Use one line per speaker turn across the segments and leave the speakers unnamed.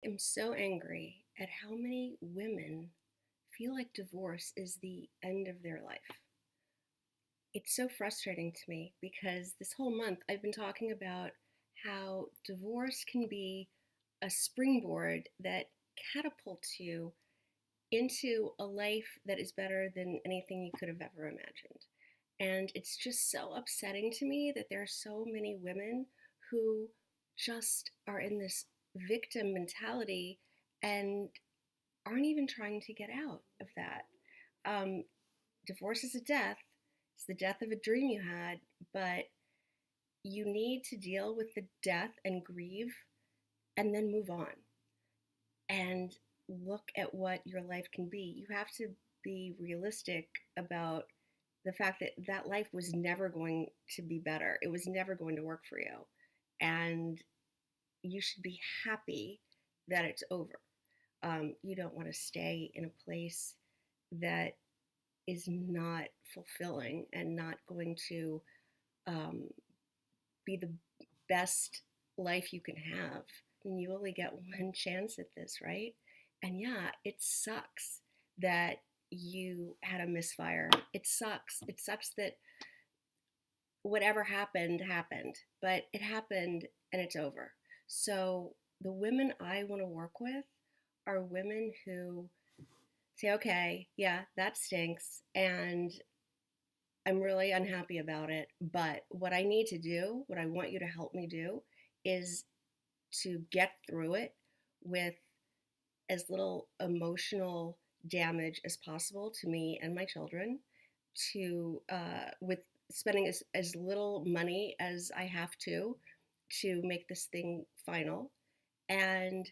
I'm so angry at how many women feel like divorce is the end of their life. It's so frustrating to me because this whole month I've been talking about how divorce can be a springboard that catapults you into a life that is better than anything you could have ever imagined. And it's just so upsetting to me that there are so many women who just are in this victim mentality and aren't even trying to get out of that. Um, Divorce is a death, it's the death of a dream you had, but you need to deal with the death and grieve and then move on and look at what your life can be. You have to be realistic about the fact that that life was never going to be better. It was never going to work for you. And you should be happy that it's over. You don't want to stay in a place that is not fulfilling and not going to um, be the best life you can have. And you only get one chance at this, right? And yeah, it sucks that you had a misfire. It sucks. It sucks that whatever happened happened, but it happened and it's over. So the women I want to work with are women who say, okay, yeah, that stinks. And I'm really unhappy about it. But what I need to do, what I want you to help me do, is to get through it with as little emotional damage as possible to me and my children, with spending as little money as I have to make this thing final, and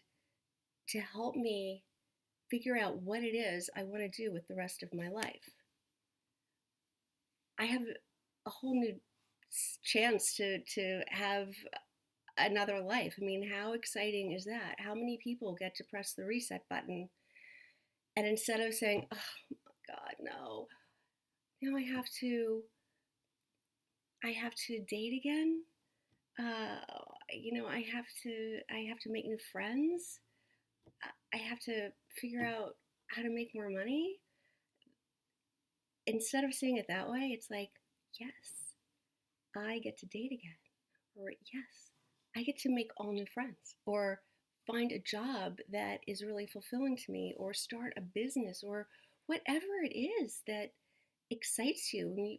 to help me figure out what it is I want to do with the rest of my life. I have a whole new chance to have another life. I mean, how exciting is that? How many people get to press the reset button and instead of saying, "Oh my God, no, now I have to date again. Uh, I have to make new friends. I have to figure out how to make more money." Instead of seeing it that way, it's like, yes, I get to date again. Or yes, I get to make all new friends. Or find a job that is really fulfilling to me. Or start a business. Or whatever it is that excites you. I mean,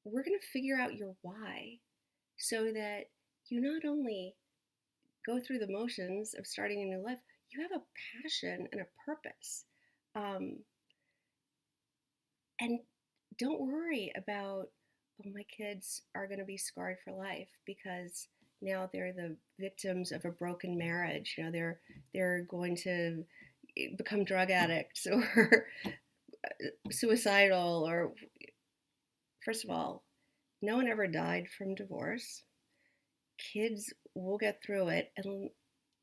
we're going to figure out your why so that you not only go through the motions of starting a new life, you have a passion and a purpose. Um, and don't worry about, oh, my kids are going to be scarred for life because now they're the victims of a broken marriage. They're going to become drug addicts or suicidal. Or first of all, no one ever died from divorce. Kids will get through it, and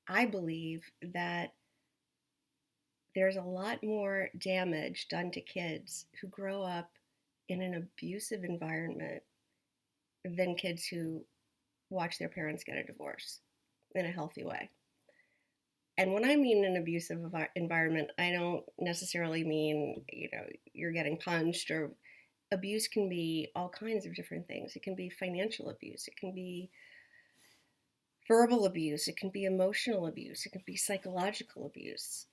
I believe that there's a lot more damage done to kids who grow up in an abusive environment than kids who watch their parents get a divorce in a healthy way. And when I mean an abusive environment, I don't necessarily mean, you're getting punched. Or abuse can be all kinds of different things. It can be financial abuse, it can be verbal abuse, it can be emotional abuse, it can be psychological abuse.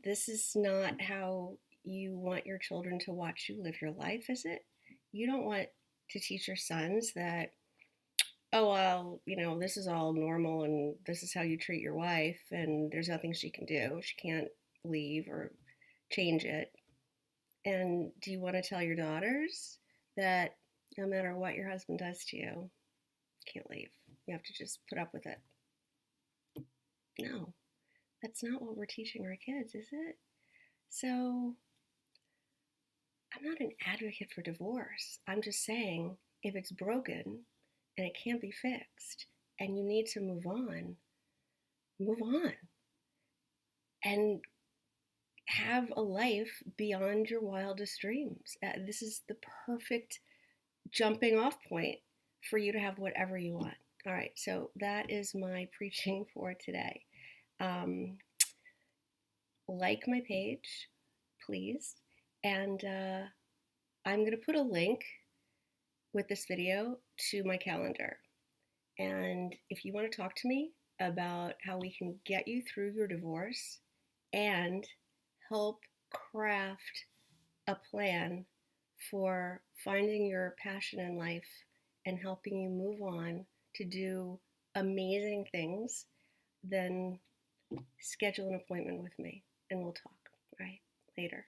This is not how you want your children to watch you live your life, is it? You don't want to teach your sons that, oh, well, this is all normal and this is how you treat your wife and there's nothing she can do. She can't leave or change it. And do you want to tell your daughters that no matter what your husband does to you, you can't leave? You have to just put up with it. No, that's not what we're teaching our kids, is it? So I'm not an advocate for divorce. I'm just saying if it's broken and it can't be fixed and you need to move on and have a life beyond your wildest dreams. This is the perfect jumping off point for you to have whatever you want. All right, so that is my preaching for today. Um, like my page, please. And I'm going to put a link with this video to my calendar. And if you want to talk to me about how we can get you through your divorce and help craft a plan for finding your passion in life and helping you move on to do amazing things, then schedule an appointment with me and we'll talk, right? Later.